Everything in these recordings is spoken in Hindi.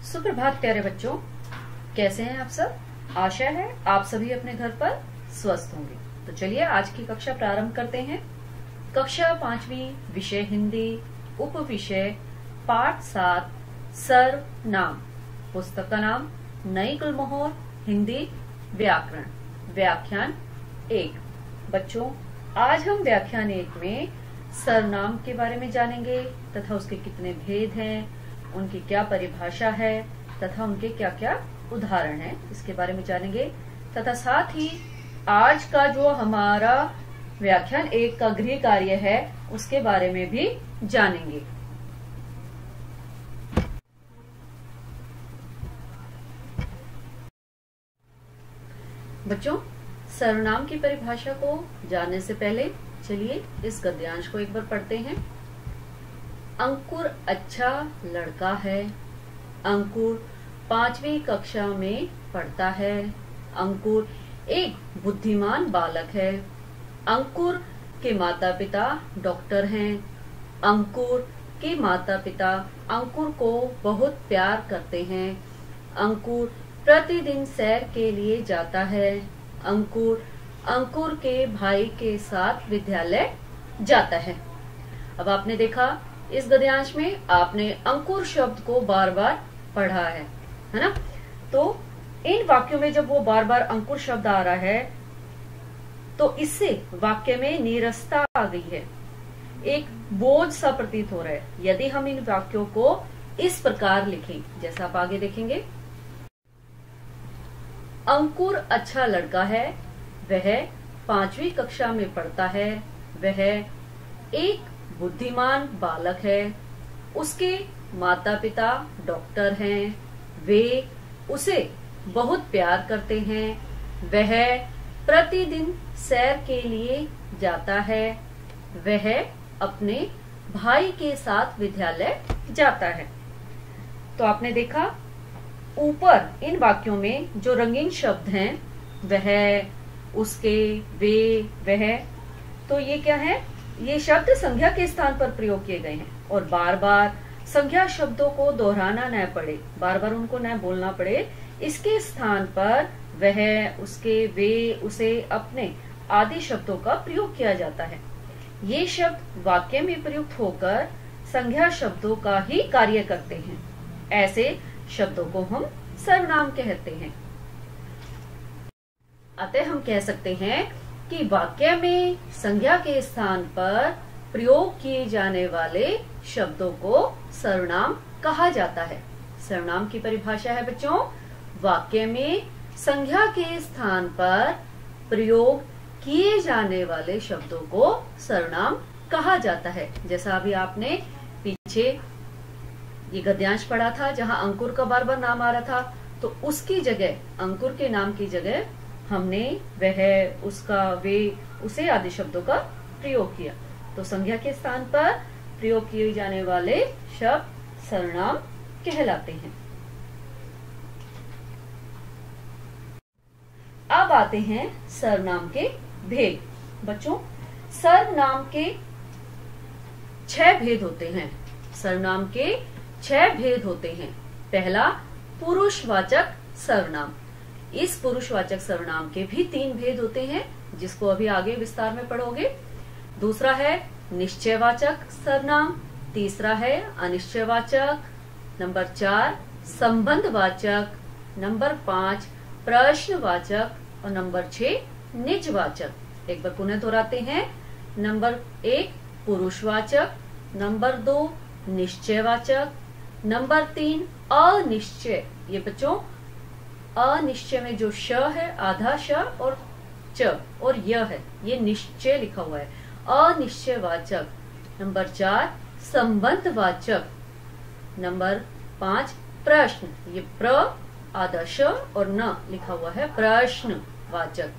सुप्रभात प्यारे बच्चों, कैसे हैं आप सब। आशा है आप सभी अपने घर पर स्वस्थ होंगे। तो चलिए आज की कक्षा प्रारंभ करते हैं। कक्षा 5वीं, विषय हिंदी, उप विषय पाठ 7, सर्वनाम। पुस्तक का नाम नई गुलमोहर, हिंदी व्याकरण, व्याख्यान 1। बच्चों, आज हम व्याख्यान 1 में सर्वनाम के बारे में जानेंगे तथा उसके कितने भेद हैं, उनकी क्या परिभाषा है तथा उनके क्या क्या उदाहरण हैं, इसके बारे में जानेंगे। तथा साथ ही आज का जो हमारा व्याख्यान 1 का गृह कार्य है उसके बारे में भी जानेंगे। बच्चों, सर्वनाम की परिभाषा को जानने से पहले चलिए इस गद्यांश को एक बार पढ़ते हैं। अंकुर अच्छा लड़का है। अंकुर 5वीं कक्षा में पढ़ता है। अंकुर एक बुद्धिमान बालक है। अंकुर के माता पिता डॉक्टर हैं। अंकुर के माता पिता अंकुर को बहुत प्यार करते हैं। अंकुर प्रतिदिन सैर के लिए जाता है। अंकुर के भाई के साथ विद्यालय जाता है। अब आपने देखा इस गद्यांश में आपने अंकुर शब्द को बार बार पढ़ा है ना। तो इन वाक्यों में जब वो बार बार अंकुर शब्द आ रहा है तो इससे वाक्य में नीरसता आ गई है, एक बोझ सा प्रतीत हो रहा है। यदि हम इन वाक्यों को इस प्रकार लिखें जैसा आप आगे देखेंगे। अंकुर अच्छा लड़का है। वह 5वीं कक्षा में पढ़ता है। वह एक बुद्धिमान बालक है। उसके माता पिता डॉक्टर हैं। वे उसे बहुत प्यार करते हैं। वह प्रतिदिन सैर के लिए जाता है। वह अपने भाई के साथ विद्यालय जाता है। तो आपने देखा ऊपर इन वाक्यों में जो रंगीन शब्द हैं, वह, उसके, वे, वह, तो ये क्या है? ये शब्द संज्ञा के स्थान पर प्रयोग किए गए हैं और बार बार संज्ञा शब्दों को दोहराना न पड़े, बार बार उनको न बोलना पड़े, इसके स्थान पर वह, उसके, वे, उसे, अपने आदि शब्दों का प्रयोग किया जाता है। ये शब्द वाक्य में प्रयुक्त होकर संज्ञा शब्दों का ही कार्य करते हैं। ऐसे शब्दों को हम सर्वनाम कहते हैं। अतः हम कह सकते हैं कि वाक्य में संज्ञा के स्थान पर प्रयोग किए जाने वाले शब्दों को सर्वनाम कहा जाता है। सर्वनाम की परिभाषा है बच्चों, वाक्य में संज्ञा के स्थान पर प्रयोग किए जाने वाले शब्दों को सर्वनाम कहा जाता है। जैसा अभी आपने पीछे ये गद्यांश पढ़ा था जहां अंकुर का बार बार नाम आ रहा था, तो उसकी जगह, अंकुर के नाम की जगह हमने वह, उसका, वे, उसे आदि शब्दों का प्रयोग किया। तो संज्ञा के स्थान पर प्रयोग किए जाने वाले शब्द सर्वनाम कहलाते हैं। अब आते हैं सर्वनाम के भेद। बच्चों, सर्वनाम के 6 भेद होते हैं। सर्वनाम के 6 भेद होते हैं। पहला, पुरुषवाचक सर्वनाम। इस पुरुषवाचक सर्वनाम के भी 3 भेद होते हैं, जिसको अभी आगे विस्तार में पढ़ोगे। दूसरा है निश्चयवाचक सर्वनाम। तीसरा है अनिश्चयवाचक। नंबर 4 संबंधवाचक। नंबर 5 प्रश्नवाचक और नंबर 6 निजवाचक। एक बार पुनः दोहराते हैं। नंबर 1 पुरुषवाचक, नंबर 2 निश्चयवाचक, नंबर 3 अनिश्चय। ये बच्चों अनिश्चय में जो श है, आधा श और च और य है, ये निश्चय लिखा हुआ है, अनिश्चयवाचक। नंबर 4 संबंधवाचक। नंबर 5 प्रश्न, ये प्र, आधा श और न लिखा हुआ है, प्रश्नवाचक।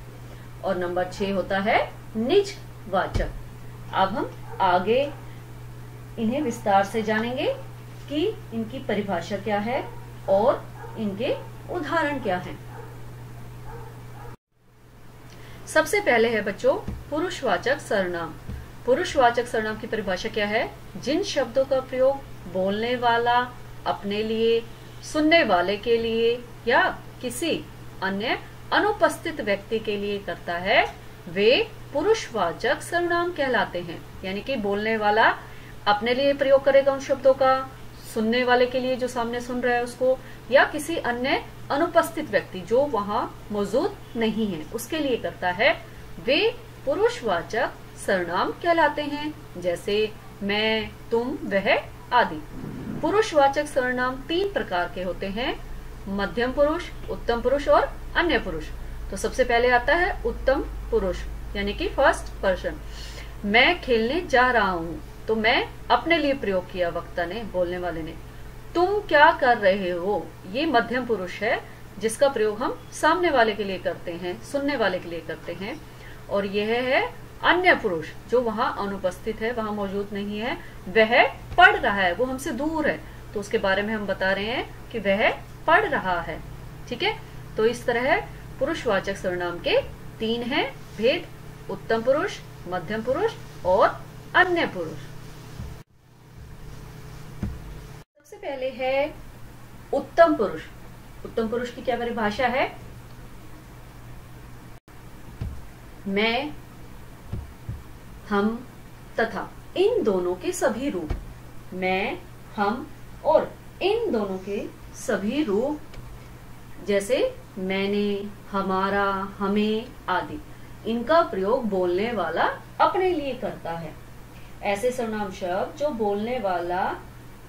और नंबर 6 होता है निजवाचक। अब हम आगे इन्हें विस्तार से जानेंगे कि इनकी परिभाषा क्या है और इनके उदाहरण क्या हैं। सबसे पहले है बच्चों पुरुषवाचक सर्वनाम। पुरुषवाचक सर्वनाम की परिभाषा क्या है? जिन शब्दों का प्रयोग बोलने वाला अपने लिए सुनने वाले के लिए या किसी अन्य अनुपस्थित व्यक्ति के लिए करता है वे पुरुषवाचक सर्वनाम कहलाते हैं। यानी कि बोलने वाला अपने लिए प्रयोग करेगा उन शब्दों का, सुनने वाले के लिए जो सामने सुन रहा है उसको, या किसी अन्य अनुपस्थित व्यक्ति जो वहां मौजूद नहीं है उसके लिए करता है, वे पुरुषवाचक सर्वनाम कहलाते हैं। जैसे मैं, तुम, वह आदि। पुरुषवाचक सर्वनाम 3 प्रकार के होते हैं, मध्यम पुरुष, उत्तम पुरुष और अन्य पुरुष। तो सबसे पहले आता है उत्तम पुरुष यानी कि फर्स्ट पर्सन। मैं खेलने जा रहा हूं, तो मैं अपने लिए प्रयोग किया वक्ता ने, बोलने वाले ने। तुम क्या कर रहे हो, ये मध्यम पुरुष है जिसका प्रयोग हम सामने वाले के लिए करते हैं, सुनने वाले के लिए करते हैं। और यह है अन्य पुरुष जो वहां अनुपस्थित है, वहां मौजूद नहीं है, वह पढ़ रहा है, वो हमसे दूर है, तो उसके बारे में हम बता रहे हैं कि वह पढ़ रहा है। ठीक है, तो इस तरह पुरुषवाचक सर्वनाम के 3 हैं भेद, उत्तम पुरुष, मध्यम पुरुष और अन्य पुरुष। सबसे पहले है उत्तम पुरुष। उत्तम पुरुष की क्या परिभाषा है? मैं, हम तथा इन दोनों के सभी रूप। मैं, हम और इन दोनों के सभी रूप, जैसे मैंने, हमारा, हमें आदि, इनका प्रयोग बोलने वाला अपने लिए करता है। ऐसे सर्वनाम शब्द जो बोलने वाला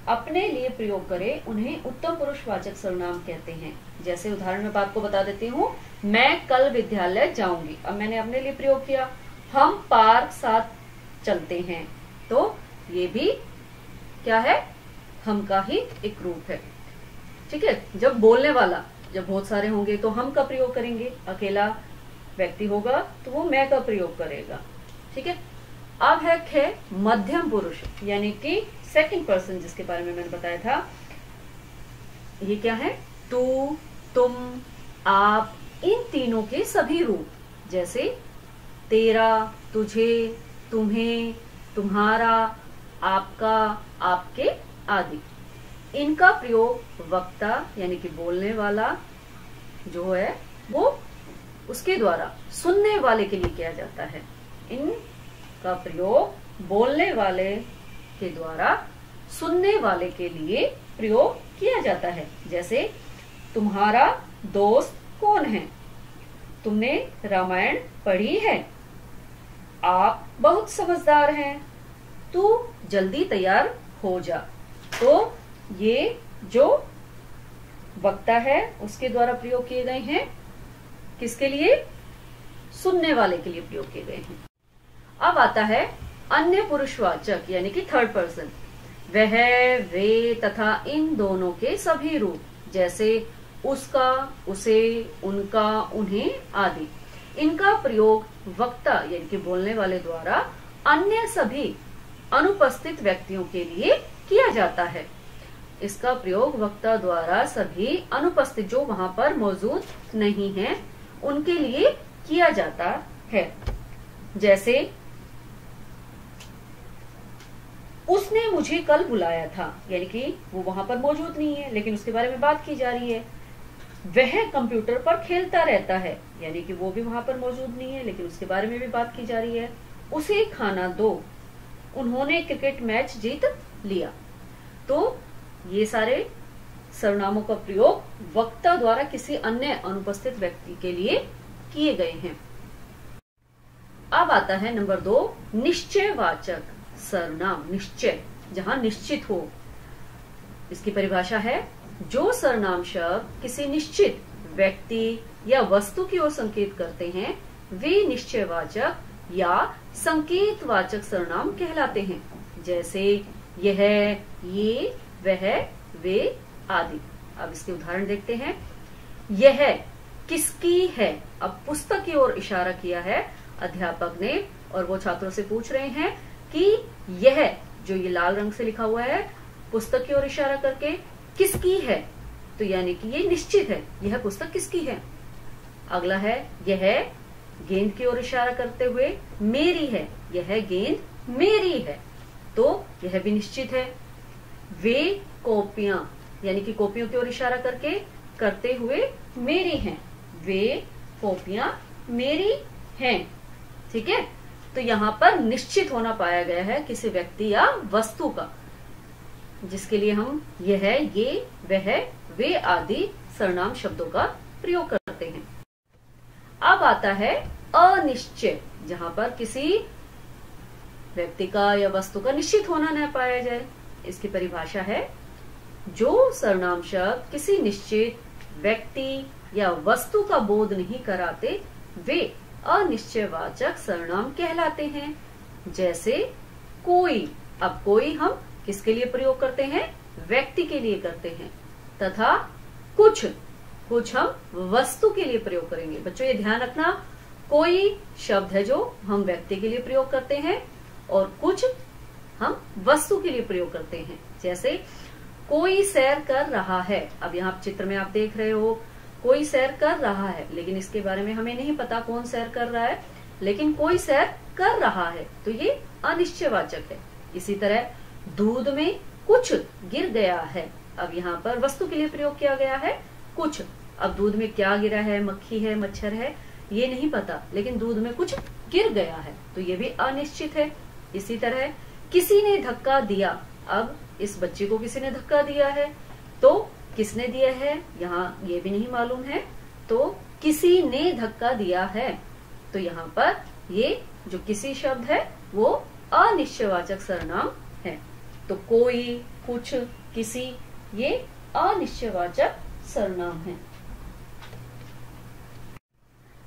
अपने लिए प्रयोग करे उन्हें उत्तम पुरुषवाचक सर्वनाम कहते हैं। जैसे उदाहरण में आपको बता देती हूँ, मैं कल विद्यालय जाऊंगी, अब मैंने अपने लिए प्रयोग किया। हम पार्क साथ चलते हैं, तो ये भी क्या है, हम का ही एक रूप है। ठीक है, जब बोलने वाला जब बहुत सारे होंगे तो हम का प्रयोग करेंगे, अकेला व्यक्ति होगा तो वो मैं का प्रयोग करेगा। ठीक है, अब है मध्यम पुरुष यानी कि सेकंड पर्सन, जिसके बारे में मैंने बताया था। ये क्या है, तू, तुम, आप, इन तीनों के सभी रूप, जैसे तेरा, तुझे, तुम्हें, तुम्हारा, आपका, आपके आदि। इनका प्रयोग वक्ता यानी कि बोलने वाला जो है वो उसके द्वारा सुनने वाले के लिए किया जाता है। इनका प्रयोग बोलने वाले के द्वारा सुनने वाले के लिए प्रयोग किया जाता है। जैसे तुम्हारा दोस्त कौन है, तुमने रामायण पढ़ी है, आप बहुत समझदार हैं, तू जल्दी तैयार हो जा। तो ये जो वक्ता है उसके द्वारा प्रयोग किए गए हैं, किसके लिए, सुनने वाले के लिए प्रयोग किए गए हैं। अब आता है अन्य पुरुषवाचक यानी कि थर्ड पर्सन। वह, वे तथा इन दोनों के सभी रूप, जैसे उसका, उसे, उनका, उन्हें आदि। इनका प्रयोग वक्ता यानी कि बोलने वाले द्वारा अन्य सभी अनुपस्थित व्यक्तियों के लिए किया जाता है। इसका प्रयोग वक्ता द्वारा सभी अनुपस्थित जो वहां पर मौजूद नहीं हैं उनके लिए किया जाता है। जैसे उसने मुझे कल बुलाया था, यानी कि वो वहां पर मौजूद नहीं है लेकिन उसके बारे में बात की जा रही है। वह कंप्यूटर पर खेलता रहता है, यानी कि वो भी वहां पर मौजूद नहीं है लेकिन उसके बारे में भी बात की जा रही है। उसे खाना दो, उन्होंने क्रिकेट मैच जीत लिया। तो ये सारे सर्वनामों का प्रयोग वक्ता द्वारा किसी अन्य अनुपस्थित व्यक्ति के लिए किए गए हैं। अब आता है नंबर 2, निश्चयवाचक सर्वनाम। निश्चय, जहां निश्चित हो। इसकी परिभाषा है, जो सर्वनाम शब्द किसी निश्चित व्यक्ति या वस्तु की ओर संकेत करते हैं वे निश्चयवाचक या संकेतवाचक सर्वनाम कहलाते हैं। जैसे यह, ये, वह, वे आदि। अब इसके उदाहरण देखते हैं। यह किसकी है, अब पुस्तक की ओर इशारा किया है अध्यापक ने और वो छात्रों से पूछ रहे हैं कि यह जो ये लाल रंग से लिखा हुआ है पुस्तक की ओर इशारा करके किसकी है, तो यानी कि ये निश्चित है, यह पुस्तक किसकी है। अगला है, यह गेंद की ओर इशारा करते हुए मेरी है, यह गेंद मेरी है, तो यह भी निश्चित है। वे कॉपियां यानी कि कॉपियों की ओर इशारा करते हुए मेरी हैं, वे कॉपियां मेरी हैं। ठीक है, तो यहाँ पर निश्चित होना पाया गया है किसी व्यक्ति या वस्तु का, जिसके लिए हम यह, ये, वह, वे आदि सर्वनाम शब्दों का प्रयोग करते हैं। अब आता है अनिश्चय, जहां पर किसी व्यक्ति का या वस्तु का निश्चित होना न पाया जाए। इसकी परिभाषा है, जो सर्वनाम शब्द किसी निश्चित व्यक्ति या वस्तु का बोध नहीं कराते वे अनिश्चयवाचक सर्वनाम कहलाते हैं। जैसे कोई, अब कोई हम किसके लिए प्रयोग करते हैं? व्यक्ति के लिए करते हैं। तथा कुछ हम वस्तु के लिए प्रयोग करेंगे। बच्चों ये ध्यान रखना, कोई शब्द है जो हम व्यक्ति के लिए प्रयोग करते हैं और कुछ हम वस्तु के लिए प्रयोग करते हैं। जैसे कोई सैर कर रहा है, अब यहाँ चित्र में आप देख रहे हो कोई सैर कर रहा है, लेकिन इसके बारे में हमें नहीं पता कौन सैर कर रहा है, लेकिन कोई सैर कर रहा है, तो ये अनिश्चयवाचक है। इसी तरह दूध में कुछ गिर गया है, अब यहाँ पर वस्तु के लिए प्रयोग किया गया है कुछ। अब दूध में क्या गिरा है, मक्खी है, मच्छर है, ये नहीं पता, लेकिन दूध में कुछ गिर गया है, तो ये भी अनिश्चित है। इसी तरह किसी ने धक्का दिया, अब इस बच्चे को किसी ने धक्का दिया है, तो किसने दिया है यहाँ ये भी नहीं मालूम है, तो किसी ने धक्का दिया है, तो यहाँ पर ये जो किसी शब्द है वो अनिश्चयवाचक सर्वनाम है। तो कोई, कुछ, किसी, ये अनिश्चयवाचक सर्वनाम है।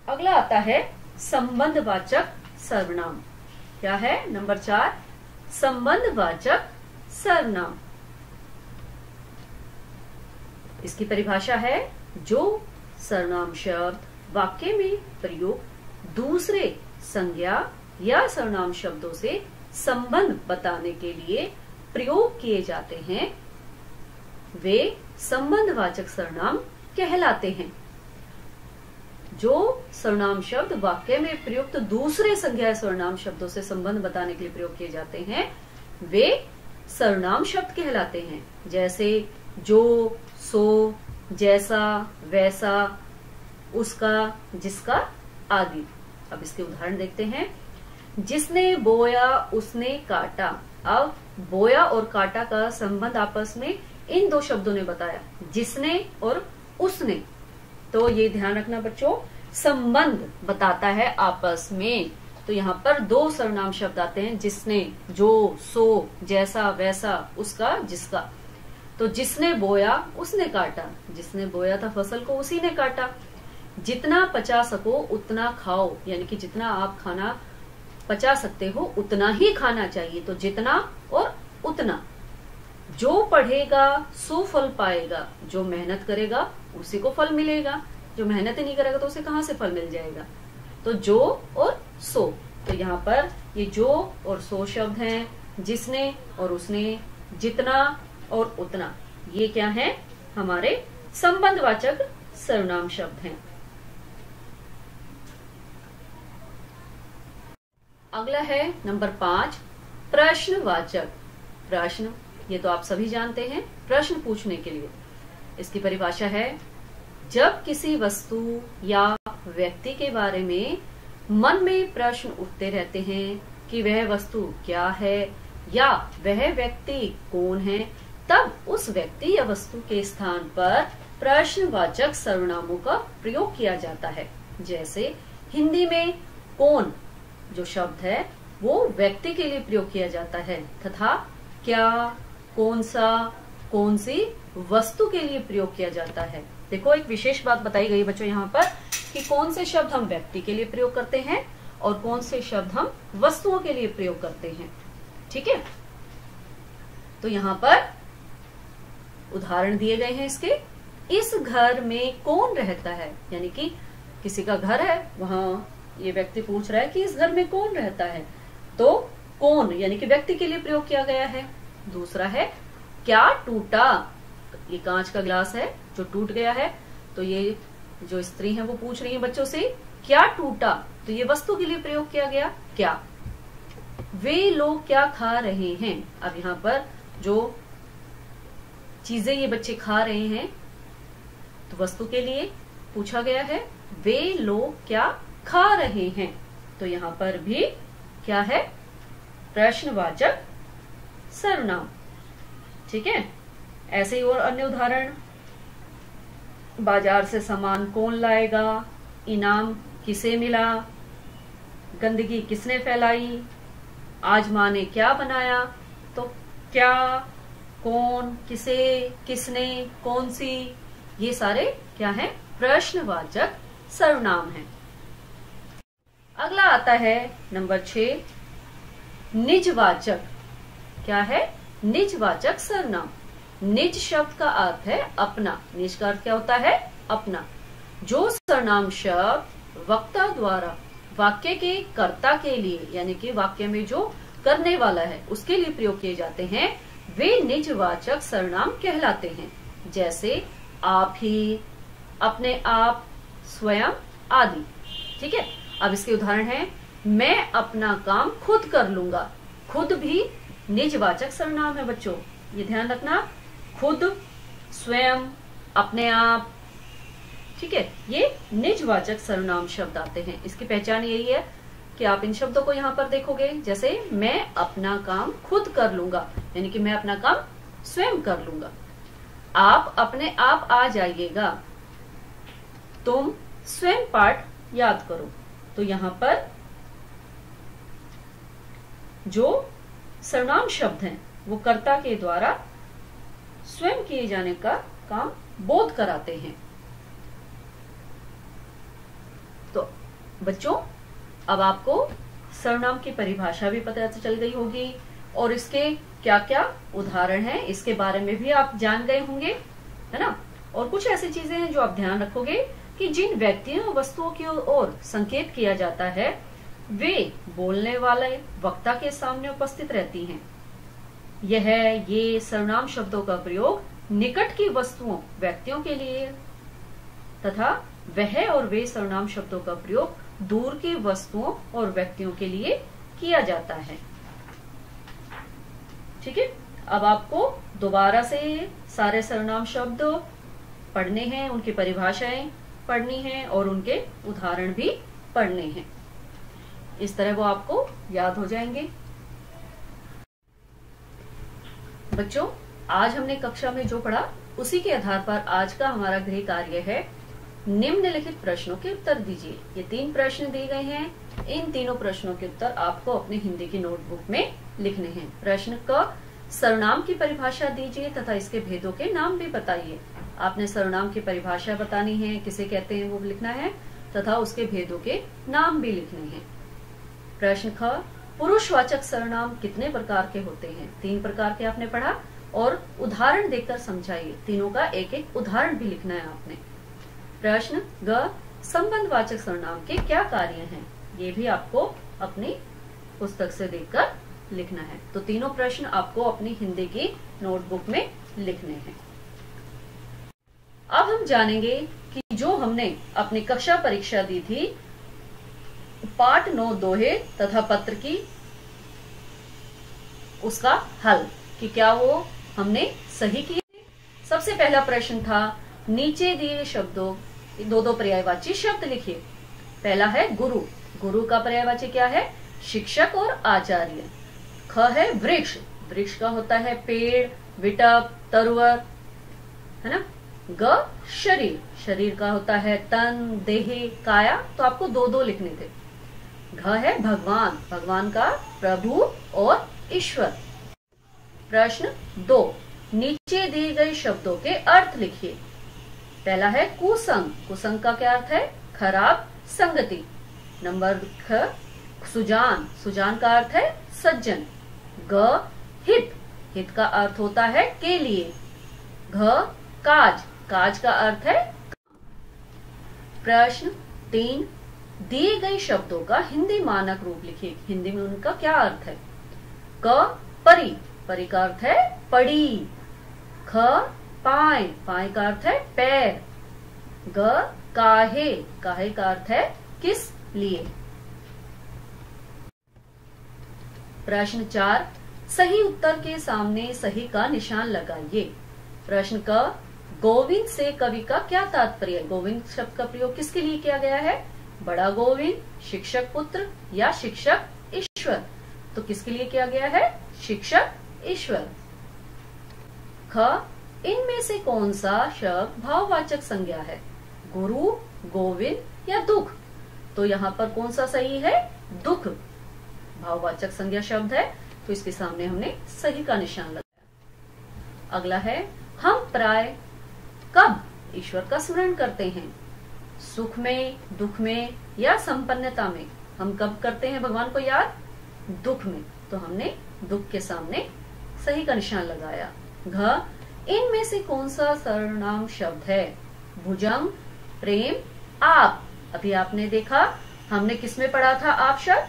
अगला आता है संबंधवाचक सर्वनाम। क्या है? नंबर 4, संबंधवाचक सर्वनाम। इसकी परिभाषा है, जो सर्वनाम शब्द वाक्य में प्रयुक्त दूसरे संज्ञा या सर्वनाम शब्दों से संबंध बताने के लिए प्रयोग किए जाते हैं वे संबंधवाचक सर्वनाम कहलाते हैं। जो सर्वनाम शब्द वाक्य में प्रयुक्त दूसरे संज्ञा सर्वनाम शब्दों से संबंध बताने के लिए प्रयोग किए जाते हैं वे सर्वनाम शब्द कहलाते हैं। जैसे जो, सो, जैसा, वैसा, उसका, जिसका आदि। अब इसके उदाहरण देखते हैं। जिसने बोया उसने काटा, अब बोया और काटा का संबंध आपस में इन दो शब्दों ने बताया, जिसने और उसने। तो ये ध्यान रखना बच्चों, संबंध बताता है आपस में। तो यहाँ पर दो सर्वनाम शब्द आते हैं, जिसने, जो, सो, जैसा, वैसा, उसका, जिसका। तो जिसने बोया उसने काटा, जिसने बोया था फसल को उसी ने काटा। जितना पचा सको उतना खाओ, यानी कि जितना आप खाना पचा सकते हो उतना ही खाना चाहिए, तो जितना और उतना। जो पढ़ेगा सो फल पाएगा, जो मेहनत करेगा उसी को फल मिलेगा, जो मेहनत ही नहीं करेगा तो उसे कहाँ से फल मिल जाएगा। तो जो और सो, तो यहाँ पर ये जो और सो शब्द हैं, जिसने और उसने, जितना और उतना, ये क्या है? हमारे संबंधवाचक सर्वनाम शब्द हैं। अगला है नंबर 5, प्रश्नवाचक। प्रश्न, ये तो आप सभी जानते हैं, प्रश्न पूछने के लिए। इसकी परिभाषा है, जब किसी वस्तु या व्यक्ति के बारे में मन में प्रश्न उठते रहते हैं कि वह वस्तु क्या है या वह व्यक्ति कौन है, तब उस व्यक्ति या वस्तु के स्थान पर प्रश्नवाचक सर्वनामों का प्रयोग किया जाता है। जैसे हिंदी में कौन जो शब्द है वो व्यक्ति के लिए प्रयोग किया जाता है, तथा क्या, कौन सा, कौन सी वस्तु के लिए प्रयोग किया जाता है। देखो एक विशेष बात बताई गई बच्चों यहाँ पर कि कौन से शब्द हम व्यक्ति के लिए प्रयोग करते हैं और कौन से शब्द हम वस्तुओं के लिए प्रयोग करते हैं। ठीक है, तो यहाँ पर उदाहरण दिए गए हैं इसके। इस घर में कौन रहता है, यानी कि किसी का घर है, वहां ये व्यक्ति पूछ रहा है कि इस घर में कौन रहता है, तो कौन यानी कि व्यक्ति के लिए प्रयोग किया गया है। दूसरा है क्या टूटा, ये कांच का गिलास है जो टूट गया है, तो ये जो स्त्री है वो पूछ रही है बच्चों से क्या टूटा, तो ये वस्तु के लिए प्रयोग किया गया क्या। वे लोग क्या खा रहे हैं, अब यहाँ पर जो चीजें ये बच्चे खा रहे हैं, तो वस्तु के लिए पूछा गया है वे लोग क्या खा रहे हैं। तो यहां पर भी क्या है, प्रश्नवाचक सर्वनाम। ठीक है, ऐसे ही और अन्य उदाहरण, बाजार से सामान कौन लाएगा, इनाम किसे मिला, गंदगी किसने फैलाई, आज माँ ने क्या बनाया। तो क्या, कौन, किसे, किसने, कौन सी, ये सारे क्या हैं, प्रश्नवाचक सर्वनाम हैं। अगला आता है नंबर 6, निजवाचक। क्या है, निजवाचक सर्वनाम। निज शब्द का अर्थ है अपना। निज का अर्थ क्या होता है, अपना। जो सर्वनाम शब्द वक्ता द्वारा वाक्य के कर्ता के लिए, यानी कि वाक्य में जो करने वाला है उसके लिए प्रयोग किए जाते हैं, वे निजवाचक सर्वनाम कहलाते हैं। जैसे आप ही, अपने आप, स्वयं आदि। ठीक है, अब इसके उदाहरण है, मैं अपना काम खुद कर लूंगा। खुद भी निजवाचक सर्वनाम है बच्चों, ये ध्यान रखना। खुद, स्वयं, अपने आप। ठीक है, ये निजवाचक सर्वनाम शब्द आते हैं। इसकी पहचान यही है कि आप इन शब्दों को यहाँ पर देखोगे, जैसे मैं अपना काम खुद कर लूंगा, यानी कि मैं अपना काम स्वयं कर लूंगा। आप अपने आप आ जाइएगा, तुम स्वयं पाठ याद करो। तो यहाँ पर जो सर्वनाम शब्द हैं वो कर्ता के द्वारा स्वयं किए जाने का काम बोध कराते हैं। तो बच्चों, अब आपको सर्वनाम की परिभाषा भी पता चल गई होगी और इसके क्या क्या उदाहरण हैं इसके बारे में भी आप जान गए होंगे, है ना। और कुछ ऐसी चीजें हैं जो आप ध्यान रखोगे कि जिन व्यक्तियों और वस्तुओं की ओर संकेत किया जाता है वे बोलने वाले वक्ता के सामने उपस्थित रहती हैं। ये सर्वनाम शब्दों का प्रयोग निकट की वस्तुओं, व्यक्तियों के लिए तथा वह और वे सर्वनाम शब्दों का प्रयोग दूर की वस्तुओं और व्यक्तियों के लिए किया जाता है। ठीक है, अब आपको दोबारा से सारे सर्वनाम शब्द पढ़ने हैं, उनकी परिभाषाएं पढ़नी है और उनके उदाहरण भी पढ़ने हैं। इस तरह वो आपको याद हो जाएंगे। बच्चों, आज हमने कक्षा में जो पढ़ा उसी के आधार पर आज का हमारा गृह कार्य है, निम्नलिखित प्रश्नों के उत्तर दीजिए। ये 3 प्रश्न दिए गए हैं। इन तीनों प्रश्नों के उत्तर आपको अपनी हिंदी की नोटबुक में लिखने हैं। प्रश्न क, सर्वनाम की परिभाषा दीजिए तथा इसके भेदों के नाम भी बताइए। आपने सर्वनाम की परिभाषा बतानी है, किसे कहते हैं वो लिखना है तथा उसके भेदों के नाम भी लिखने हैं। प्रश्न ख, पुरुषवाचक सर्वनाम कितने प्रकार के होते हैं? 3 प्रकार के आपने पढ़ा और उदाहरण देकर समझाइए। तीनों का एक एक उदाहरण भी लिखना है आपने। प्रश्न ग, संबंधवाचक सर्वनाम के क्या कार्य हैं? ये भी आपको अपनी पुस्तक से देखकर लिखना है। तो तीनों प्रश्न आपको अपनी हिंदी की नोटबुक में लिखने हैं। अब हम जानेंगे कि जो हमने अपनी कक्षा परीक्षा दी थी पाठ 9 दोहे तथा पत्र की, उसका हल कि क्या वो हमने सही किए। सबसे पहला प्रश्न था, नीचे दिए शब्दों 2 पर्यायवाची शब्द लिखिए। पहला है गुरु। गुरु का पर्यायवाची क्या है? शिक्षक और आचार्य। ख है वृक्ष। वृक्ष का होता है पेड़, विटप, तरुवर, है ना। ग शरीर। शरीर का होता है तन, देह, काया। तो आपको 2-2 लिखने थे। घ है भगवान। भगवान का प्रभु और ईश्वर। प्रश्न 2, नीचे दिए गए शब्दों के अर्थ लिखिए। पहला है कुसंग। कुसंग का क्या अर्थ है? खराब संगति। नंबर ख, सुजान। सुजान का अर्थ है सज्जन। ग हित। हित का अर्थ होता है के लिए। घ काज। काज का अर्थ है। प्रश्न 3, दिए गए शब्दों का हिंदी मानक रूप लिखिए। हिंदी में उनका क्या अर्थ है? क परी। परी का अर्थ है पड़ी। ख पाए। पाए का अर्थ है पैर। ग काहे। काहे का अर्थ है किस लिए। प्रश्न 4, सही उत्तर के सामने सही का निशान लगाइए। प्रश्न क, गोविंद से कवि का क्या तात्पर्य है? गोविंद शब्द का प्रयोग किसके लिए किया गया है? बड़ा गोविंद, शिक्षक पुत्र या शिक्षक ईश्वर? तो किसके लिए किया गया है? शिक्षक ईश्वर। ख, इनमें से कौन सा शब्द भाववाचक संज्ञा है? गुरु, गोविंद या दुख? तो यहाँ पर कौन सा सही है? दुख भाववाचक संज्ञा शब्द है, तो इसके सामने हमने सही का निशान लगाया। अगला है, हम प्राय कब ईश्वर का स्मरण करते हैं? सुख में, दुख में या संपन्नता में? हम कब करते हैं भगवान को याद? दुख में, तो हमने दुख के सामने सही का निशान लगाया। घ, इनमें से कौन सा सर्वनाम शब्द है? भुजंग, प्रेम, आप? अभी आपने देखा, हमने किसमें पढ़ा था आप शब्द?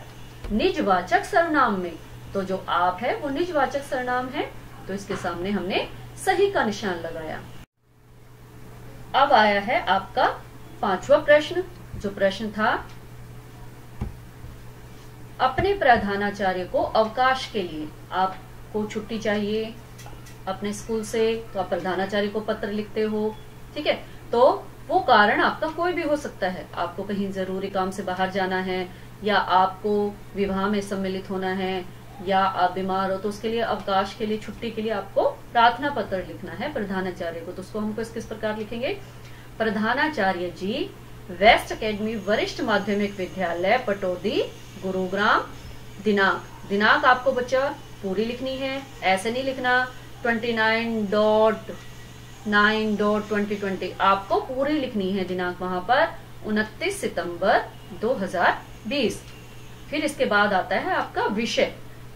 निजवाचक सर्वनाम में। तो जो आप है वो निजवाचक सर्वनाम है, तो इसके सामने हमने सही का निशान लगाया। अब आया है आपका 5वां प्रश्न, जो प्रश्न था, अपने प्रधानाचार्य को अवकाश के लिए, आपको छुट्टी चाहिए अपने स्कूल से, तो आप प्रधानाचार्य को पत्र लिखते हो, ठीक है। तो वो कारण आपका कोई भी हो सकता है। आपको कहीं जरूरी काम से बाहर जाना है, या आपको विवाह में सम्मिलित होना है, या आप बीमार हो, तो उसके लिए अवकाश के लिए, छुट्टी के लिए आपको प्रार्थना पत्र लिखना है प्रधानाचार्य को। तो उसको हमको किस प्रकार लिखेंगे? प्रधानाचार्य जी, वेस्ट एकेडमी वरिष्ठ माध्यमिक विद्यालय पटौदी, गुरुग्राम। दिनांक आपको बच्चा पूरी लिखनी है, ऐसे नहीं लिखना 29.9.2020, आपको पूरी लिखनी है दिनांक वहां पर 29 सितंबर 2020। फिर इसके बाद आता है आपका विषय।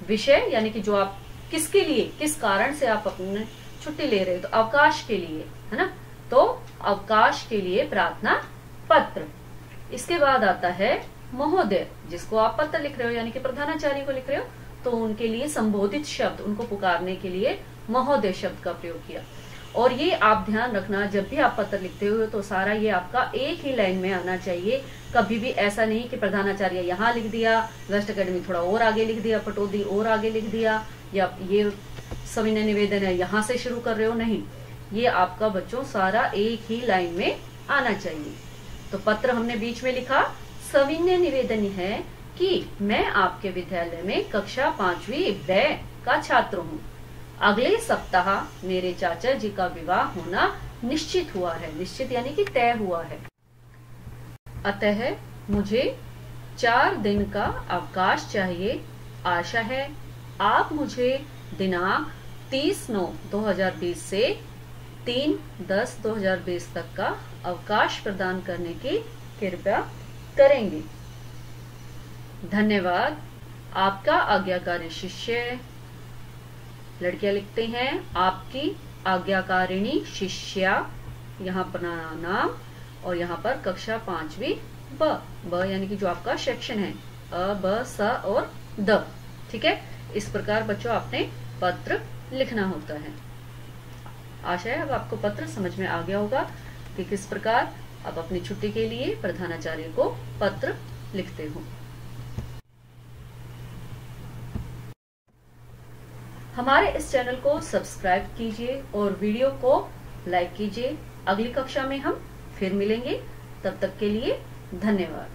विषय यानी कि जो आप किसके लिए, किस कारण से आप अपने छुट्टी ले रहे हो, तो अवकाश के लिए, है ना। तो अवकाश के लिए प्रार्थना पत्र। इसके बाद आता है महोदय, जिसको आप पत्र लिख रहे हो यानी कि प्रधानाचार्य को लिख रहे हो, तो उनके लिए संबोधित शब्द, उनको पुकारने के लिए महोदय शब्द का प्रयोग किया। और ये आप ध्यान रखना, जब भी आप पत्र लिखते हो तो सारा ये आपका एक ही लाइन में आना चाहिए। कभी भी ऐसा नहीं कि प्रधानाचार्य यहाँ लिख दिया, वेस्ट एकेडमी थोड़ा और आगे लिख दिया, पटौदी और आगे लिख दिया, या ये सविनय निवेदन है यहाँ से शुरू कर रहे हो, नहीं। ये आपका बच्चों सारा एक ही लाइन में आना चाहिए। तो पत्र हमने बीच में लिखा, सविनय निवेदन है कि मैं आपके विद्यालय में कक्षा 5वीं व का छात्र हूँ। अगले सप्ताह मेरे चाचा जी का विवाह होना निश्चित हुआ है। निश्चित यानी कि तय हुआ है। अतः मुझे 4 दिन का अवकाश चाहिए। आशा है आप मुझे दिनांक 30/9/2020 से 3/10/2020 तक का अवकाश प्रदान करने की कृपा करेंगे। धन्यवाद। आपका आज्ञाकारी शिष्य। लड़कियां लिखते हैं आपकी आज्ञाकारिणी शिष्या, यहाँ पर नाम, और यहाँ पर कक्षा 5वीं ब यानी कि जो आपका सेक्शन है, अ ब स और द, ठीक है। इस प्रकार बच्चों आपने पत्र लिखना होता है। आशा है अब आपको पत्र समझ में आ गया होगा कि किस प्रकार आप अपनी छुट्टी के लिए प्रधानाचार्य को पत्र लिखते हो। हमारे इस चैनल को सब्सक्राइब कीजिए और वीडियो को लाइक कीजिए। अगली कक्षा में हम फिर मिलेंगे, तब तक के लिए धन्यवाद।